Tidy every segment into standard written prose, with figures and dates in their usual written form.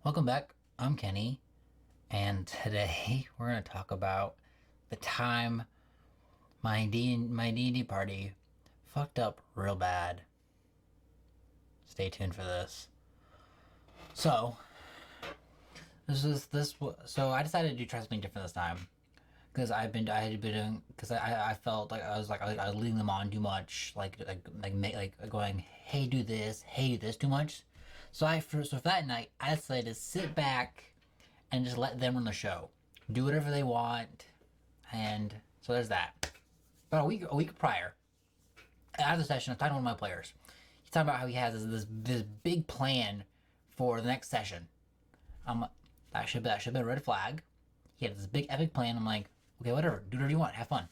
Welcome back. I'm Kenny, and today we're gonna talk about the time my D&D party fucked up real bad. Stay tuned for this. So so I decided to try something different this time because I had been doing because I felt like I was leading them on too much, like going, hey do this too much. So for that night I decided to sit back and just let them run the show, do whatever they want, and so there's that. About a week prior, after the session, I was talking to one of my players. He's talking about how he has this big plan for the next session. I'm like, that should have been a red flag. He had this big epic plan. I'm like, okay, whatever, do whatever you want, have fun.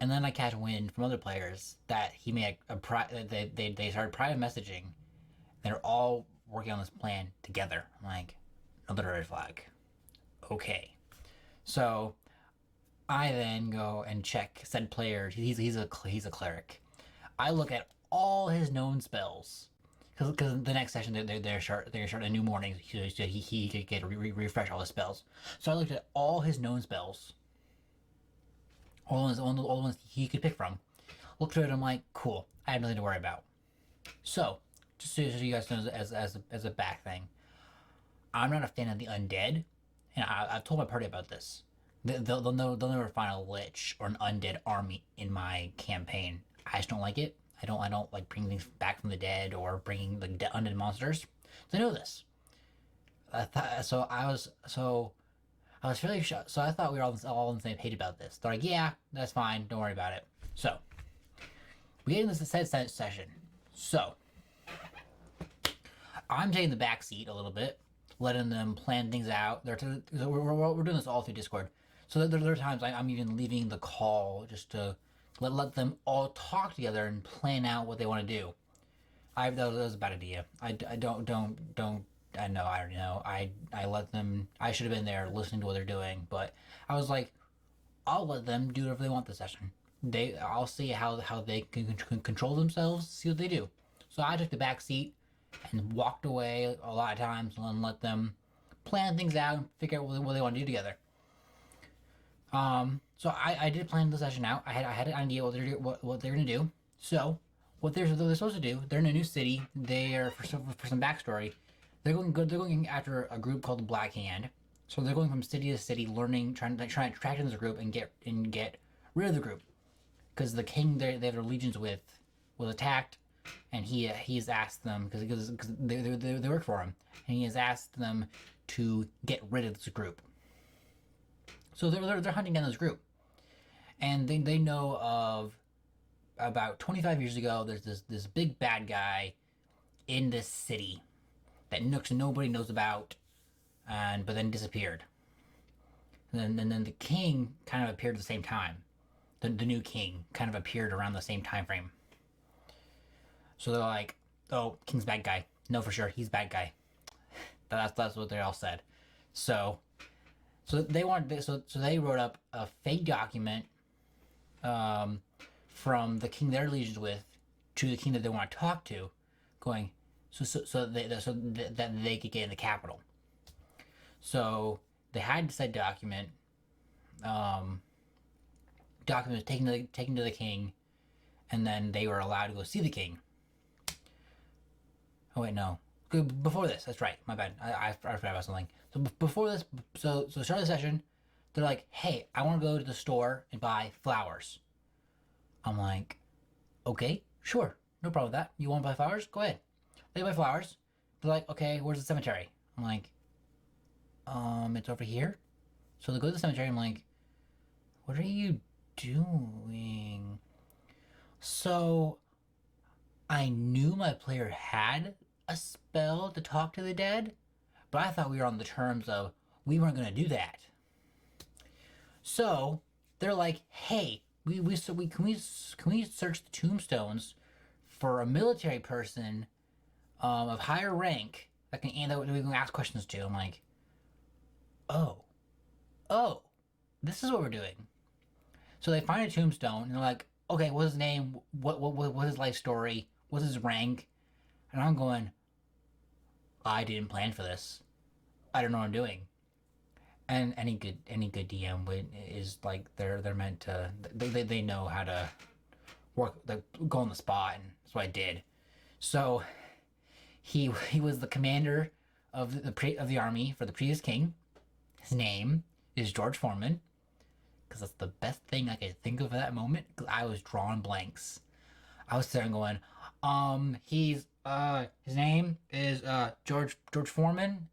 And then I catch wind from other players that he made they started private messaging. They're all working on this plan together. I'm like, another red flag. Okay. So I then go and check said player. He's a cleric. I look at all his known spells because the next session they're starting a new morning. So he could get refresh all his spells. So I looked at all his known spells, all the ones he could pick from. Looked at it. I'm like, cool. I have nothing to worry about. So just so you guys know, as a back thing, I'm not a fan of the undead, and I've told my party about this. They'll never find a lich or an undead army in my campaign. I just don't like it. I don't like bringing things back from the dead or bringing like undead monsters. So I know this. I was fairly shocked. So I thought we were all on the same page about this. They're like, yeah, that's fine. Don't worry about it. So we get into this session. So I'm taking the back seat a little bit, letting them plan things out. We're doing this all through Discord. So there are times I'm even leaving the call just to let them all talk together and plan out what they want to do. That was a bad idea. I don't. I know. I already know. I let them. I should have been there listening to what they're doing, but I was like, I'll let them do whatever they want this session. I'll see how they can control themselves. See what they do. So I took the back seat and walked away a lot of times and let them plan things out and figure out what they want to do together. So I did plan the session out. I had an idea what they're gonna do. So what they're supposed to do? They're in a new city. They are for some backstory. They're going after a group called the Black Hand. So they're going from city to city, learning, trying to track in this group and get rid of the group because the king they have their allegiance with was attacked, and he's asked them because they work for him, and he has asked them to get rid of this group. So they're hunting down this group, and they know of about 25 years ago. There's this big bad guy in this city that nobody knows about, but then disappeared. And then the king kind of appeared at the same time. The new king kind of appeared around the same time frame. So they're like, "Oh, king's bad guy. No, for sure, he's bad guy." That's what they all said. So they wrote up a fake document from the king they're allegiance with to the king that they want to talk to, going so that they could get in the capital. So they had said document. Document was taken to the king, and then they were allowed to go see the king. Oh wait, no. Before this, that's right. My bad. I forgot about something. So before this, so start of the session, they're like, "Hey, I want to go to the store and buy flowers." I'm like, "Okay, sure, no problem with that. You want to buy flowers? Go ahead." They buy flowers. They're like, "Okay, where's the cemetery?" I'm like, It's over here." So they go to the cemetery. I'm like, "What are you doing?" So I knew my player had a spell to talk to the dead, but I thought we were on the terms of we weren't going to do that. So they're like, "Hey, can we search the tombstones for a military person of higher rank that we can ask questions to?" I'm like, "Oh, oh, this is what we're doing." So they find a tombstone and they're like, "Okay, what's his name? What's his life story? What's his rank?" And I'm going, I didn't plan for this. I don't know what I'm doing. And any good DM is like they're meant to they know how to work, like, go on the spot, and that's what I did. So he was the commander of the army for the previous king. His name is George Foreman, because that's the best thing I could think of at that moment. Because I was drawing blanks. I was sitting going, he's his name is George Foreman.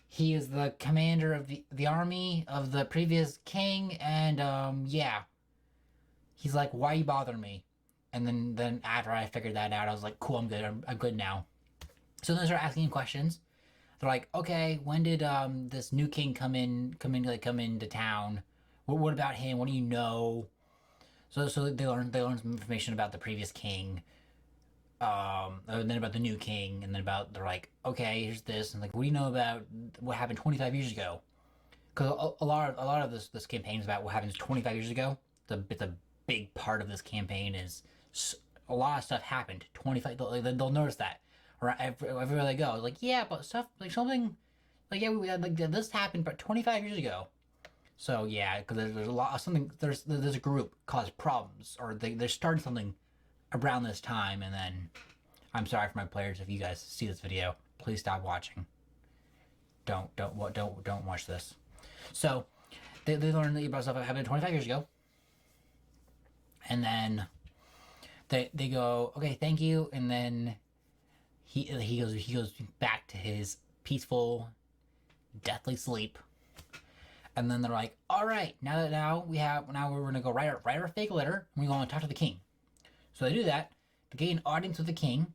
He is the commander of the army of the previous king, and yeah. He's like, why you bothering me? And then after I figured that out, I was like, cool, I'm good. I'm good now. So then they start asking questions. They're like, okay, when did this new king come into town? What about him? What do you know? So they learn some information about the previous king, and then about the new king, and then they're like, okay, here's this, and like, what do you know about what happened 25 years ago? Because a lot of this campaign is about what happened 25 years ago. It's a big part of this campaign is a lot of stuff happened 25. They'll notice that or everywhere they go. Like, yeah, but stuff like something like, yeah, we had like this happened but 25 years ago. So yeah, because there's a lot of something. There's a group caused problems, or they started something around this time, and then I'm sorry for my players if you guys see this video. Please stop watching. Don't watch this. So they learned about stuff that happened 25 years ago, and then they go, okay, thank you, and then he goes back to his peaceful, deathly sleep. And then they're like, all right, now we're gonna go write our fake letter, and we're gonna talk to the king. So they do that to gain an audience with the king.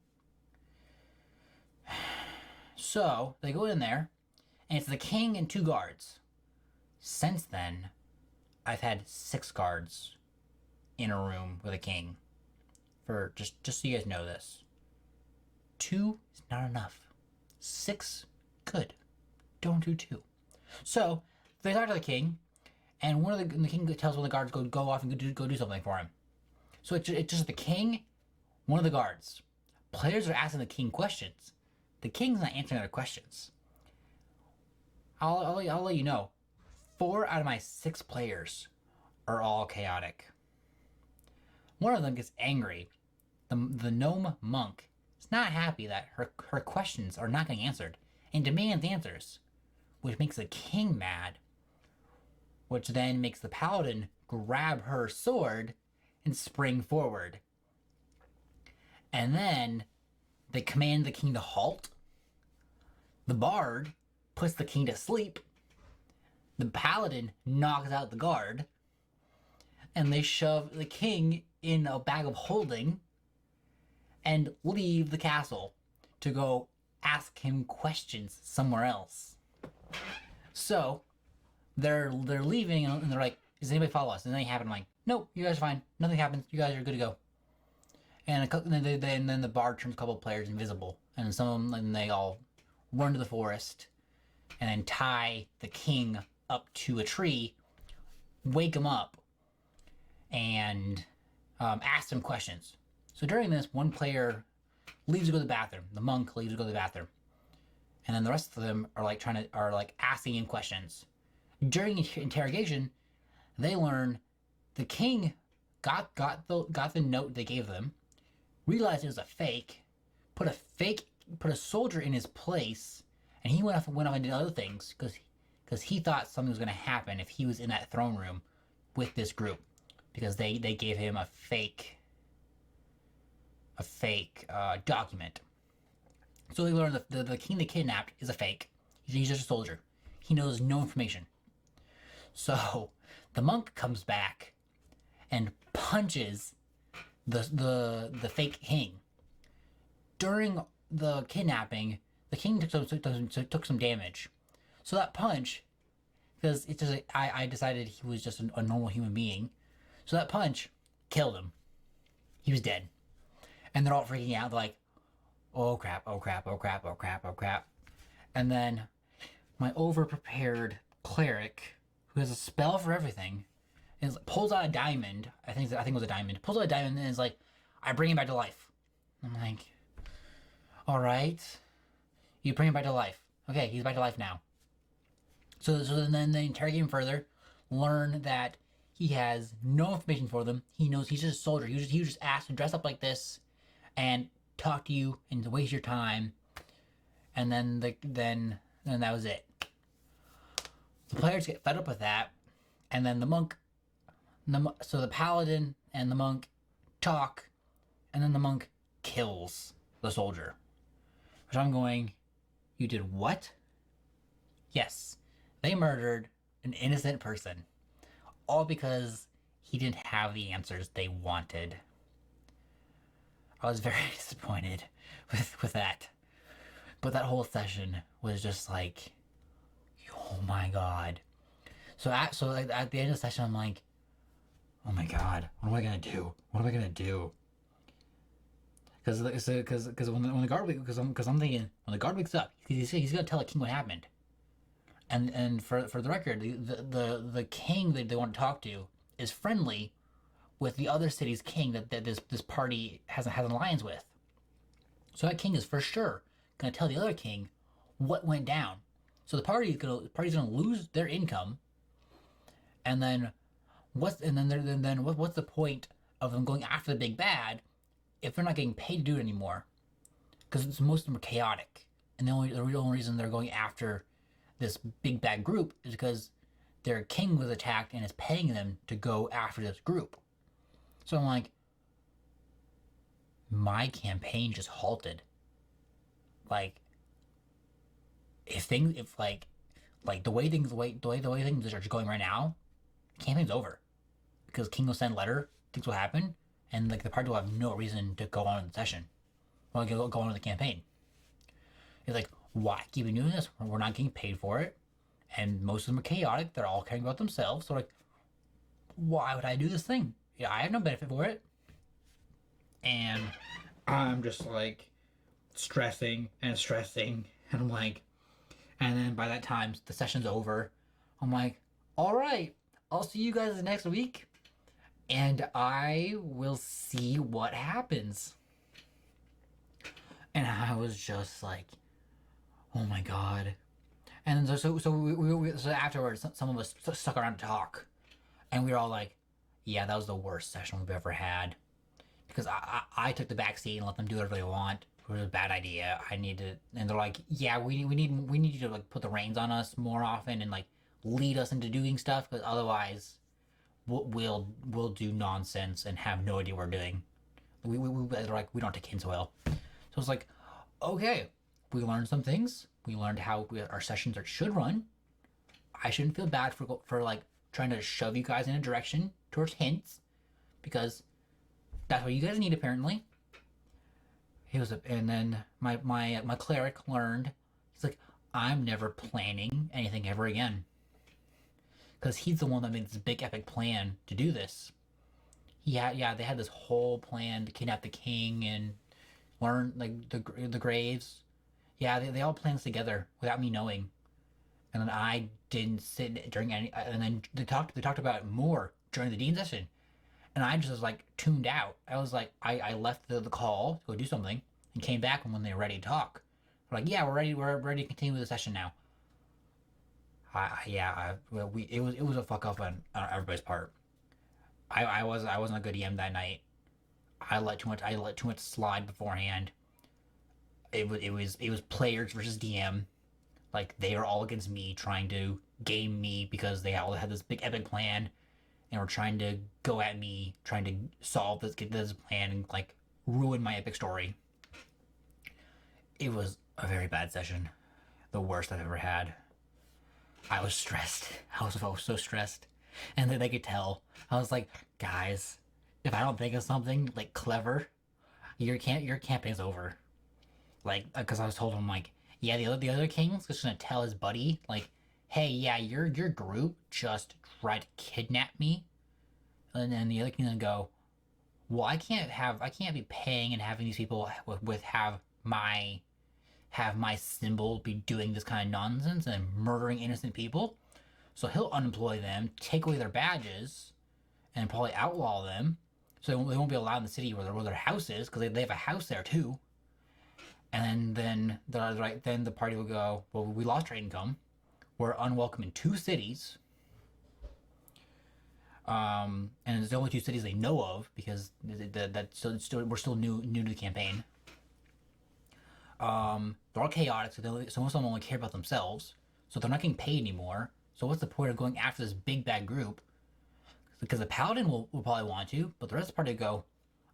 So they go in there, and it's the king and 2 guards. Since then, I've had 6 guards in a room with a king. For just so you guys know this. 2 is not enough. 6, good. Don't do 2. So they talk to the king, and the king tells one of the guards go off and go do something for him. So it's just the king, one of the guards. Players are asking the king questions. The king's not answering their questions. I'll let you know. 4 out of my 6 players are all chaotic. One of them gets angry. The gnome monk is not happy that her questions are not getting answered, and demands answers, which makes the king mad, which then makes the paladin grab her sword and spring forward. And then they command the king to halt. The bard puts the king to sleep. The paladin knocks out the guard. And they shove the king in a bag of holding and leave the castle to go ask him questions somewhere else. So they're leaving, and they're like, does anybody follow us? Does anything happen? I'm like, nope, you guys are fine. Nothing happens. You guys are good to go. And then the bard turns a couple of players invisible, and and they all run to the forest, and then tie the king up to a tree, wake him up, and ask him questions. So during this, one player leaves to go to the bathroom. The monk leaves to go to the bathroom, and then the rest of them are asking him questions. During interrogation, they learn the king got the note they gave them, realized it was a fake, put a soldier in his place, and he went off and did other things because he thought something was going to happen if he was in that throne room with this group, because they gave him a fake document. So they learned that the king they kidnapped is a fake. He's just a soldier. He knows no information. So the monk comes back and punches the fake king. During the kidnapping, the king took some damage. So that punch, because it's just I decided he was just a normal human being. So that punch killed him. He was dead. And they're all freaking out. They're like, oh crap, oh crap, oh crap, oh crap, oh crap. And then my over-prepared cleric, who has a spell for everything, pulls out a diamond. I think it was a diamond. Pulls out a diamond and is like, I bring him back to life. I'm like, all right. You bring him back to life. Okay, he's back to life now. So then they interrogate him further, learn that he has no information for them. He knows he's just a soldier. He was just asked to dress up like this and talk to you and to waste your time. And then that was it. The players get fed up with that, and then so the paladin and the monk talk, and then the monk kills the soldier. Which I'm going, you did what? Yes, they murdered an innocent person, all because he didn't have the answers they wanted. I was very disappointed with that. But that whole session was just like, oh my god. So at the end of the session, I'm like, oh my god, what am I gonna do? What am I gonna do? Because when the guard because I'm thinking when the guard wakes up, he's gonna tell the king what happened. And for the record, the king that they want to talk to is friendly with the other city's king that this party has an alliance with. So that king is for sure gonna tell the other king what went down. So the party's gonna lose their income, and then what's the point of them going after the big bad if they're not getting paid to do it anymore? Because most of them are chaotic, and the only reason they're going after this big bad group is because their king was attacked and is paying them to go after this group. So I'm like, my campaign just halted. Like, if the way things are going right now, campaign's over, because king will send a letter, things will happen, and like the party will have no reason to go on in the session, or go on with the campaign. It's like, why keep doing this? We're not getting paid for it, and most of them are chaotic. They're all caring about themselves. So like, why would I do this thing? Yeah, I have no benefit for it. And I'm just like stressing, and I'm like, and then by that time the session's over. I'm like, all right, I'll see you guys next week, and I will see what happens. And I was just like, oh my god. And then so afterwards, some of us stuck around to talk, and we were all like, yeah, that was the worst session we've ever had, because I took the back seat and let them do whatever they want. It was a bad idea. And they're like, yeah, we need you to like put the reins on us more often and like lead us into doing stuff, because otherwise we'll do nonsense and have no idea what we're doing. They're like, we don't take hints well. So it's like, okay, we learned some things. We learned how our sessions should run. I shouldn't feel bad for like trying to shove you guys in a direction towards hints, because that's what you guys need apparently. And then my cleric learned. He's like, I'm never planning anything ever again, because he's the one that made this big epic plan to do this. They had this whole plan to kidnap the king and learn like the graves. Yeah, they all planned together without me knowing. And then I didn't sit during any. And then they talked about it more during the dean session, and I just was like tuned out. I was like, I left the call to go do something and came back when they were ready to talk. We're like, yeah, we're ready. We're ready to continue with the session now. It was a fuck up on everybody's part. I wasn't a good EM that night. I let too much slide beforehand. It was players versus DM. Like, they were all against me, trying to game me because they all had this big epic plan and were trying to go at me, trying to get this plan and like ruin my epic story. It was a very bad session, the worst I've ever had. I was stressed. I was so stressed, and then they could tell. I was like, guys, if I don't think of something like clever, your campaign's over. Like, because I was told him like, yeah, the other king's just gonna tell his buddy like, hey, yeah, your group just tried to kidnap me, and then the other king's gonna go, well, I can't be paying and having these people have my symbol be doing this kind of nonsense and murdering innocent people. So he'll unemploy them, take away their badges, and probably outlaw them. So they won't be allowed in the city where their house is, because they have a house there too. And then the party will go, well, we lost our income. We're unwelcome in 2 cities. And it's the only 2 cities they know of because we're still new to the campaign. They're all chaotic, so most of them only care about themselves. So they're not getting paid anymore. So what's the point of going after this big bad group? Because the paladin will probably want to, but the rest of the party go,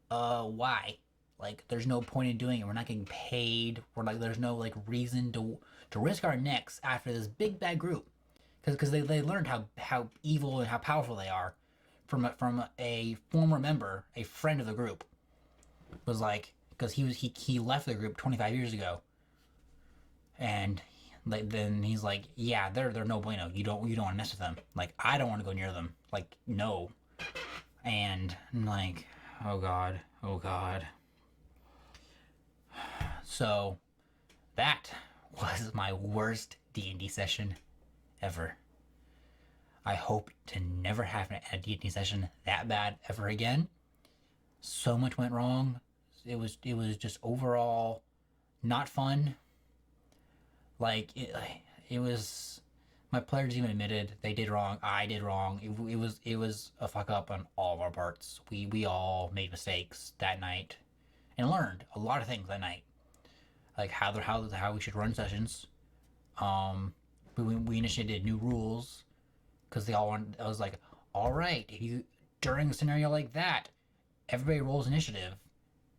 why? Like, there's no point in doing it. We're not getting paid. We're like, there's no like reason to risk our necks after this big bad group, because they learned how evil and how powerful they are from a former member, a friend of the group, was like, because he left the group 25 years ago, and like then he's like, yeah, they're no bueno. You don't want to mess with them. Like, I don't want to go near them. Like, no. And I'm like, oh god, oh god. So that was my worst D&D session ever. I hope to never have a D&D session that bad ever again. So much went wrong. It was just overall not fun. Like it was. My players even admitted they did wrong. I did wrong. It was a fuck up on all of our parts. We all made mistakes that night, and learned a lot of things that night, like how we should run sessions. We initiated new rules because they all wanted. I was like, all right, if you during a scenario like that, everybody rolls initiative,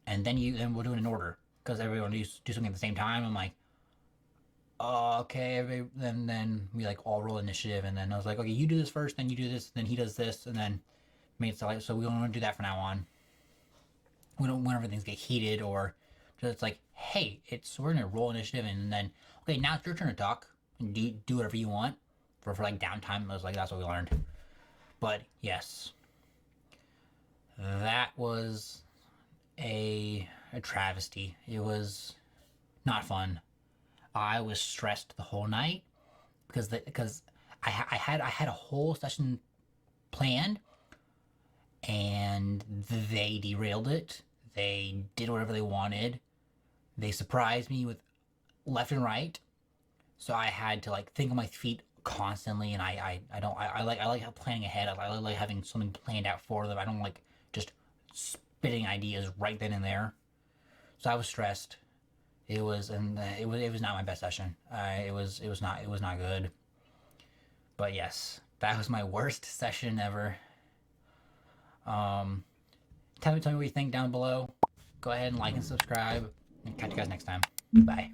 and then we'll do it in order because everyone do something at the same time. I'm like, oh, okay, then we like all roll initiative, and then I was like, okay, you do this first, then you do this, then he does this, and then made it so we don't want to do that from now on. We don't whenever things get heated or just like, hey, we're gonna roll initiative, and then okay, now it's your turn to talk and do whatever you want for like downtime. I was like, that's what we learned. But yes, that was a travesty. It was not fun. I was stressed the whole night because I had a whole session planned, and they derailed it. They did whatever they wanted. They surprised me with left and right, so I had to like think on my feet constantly. And I like planning ahead. I like having something planned out for them. I don't like just spitting ideas right then and there. So I was stressed. It was not my best session. It was not good. But yes, that was my worst session ever. Um, tell me what you think down below. Go ahead and like and subscribe, and catch you guys next time. Bye.